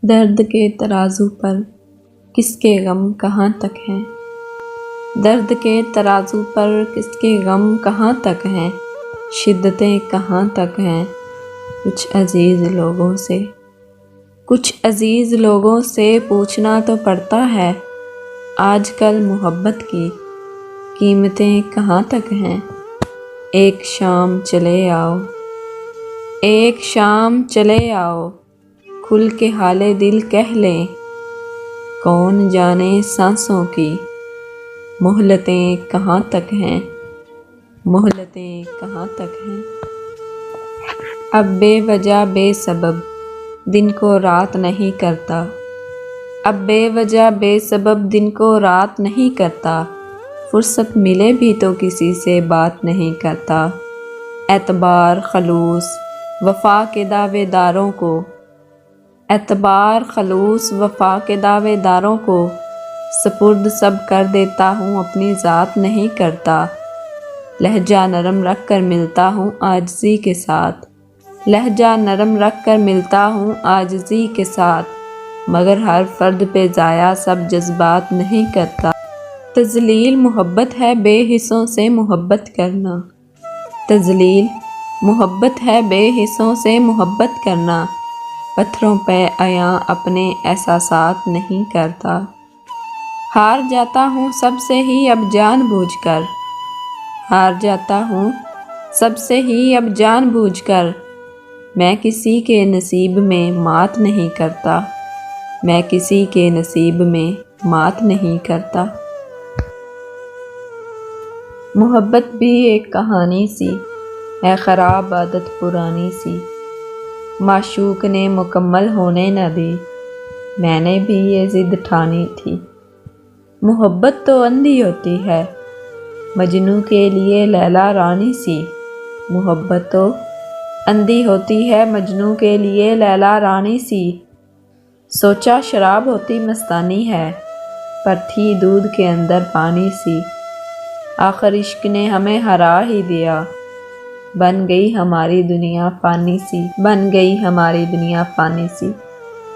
درد کے ترازو پر کس کے غم کہاں تک ہیں؟ درد کے ترازو پر کس کے غم کہاں تک ہیں؟ شدتیں کہاں تک ہیں؟ کچھ عزیز لوگوں سے پوچھنا تو پڑتا ہے، آج کل محبت کی قیمتیں کہاں تک ہیں؟ ایک شام چلے آؤ کھل کے حال دل کہہ لیں، کون جانے سانسوں کی مہلتیں کہاں تک ہیں؟ اب بے وجہ بے سبب دن کو رات نہیں کرتا، فرصت ملے بھی تو کسی سے بات نہیں کرتا۔ اعتبار خلوص وفا کے دعوے داروں کو سپرد سب کر دیتا ہوں، اپنی ذات نہیں کرتا۔ لہجہ نرم رکھ کر ملتا ہوں عاجزی کے ساتھ، مگر ہر فرد پہ ضائع سب جذبات نہیں کرتا۔ تذلیل محبت ہے بے حسوں سے محبت کرنا، پتھروں پہ عیاں اپنے احساسات نہیں کرتا۔ ہار جاتا ہوں سب سے ہی اب جان بوجھ کر، میں کسی کے نصیب میں مات نہیں کرتا۔ محبت بھی ایک کہانی سی ہے، خراب عادت پرانی سی، معشوق نے مکمل ہونے نہ دی، میں نے بھی یہ ضد ٹھانی تھی۔ محبت تو اندھی ہوتی ہے مجنوں کے لیے لیلا رانی سی، سوچا شراب ہوتی مستانی ہے، پر تھی دودھ کے اندر پانی سی، آخر عشق نے ہمیں ہرا ہی دیا، بن گئی ہماری دنیا فانی سی۔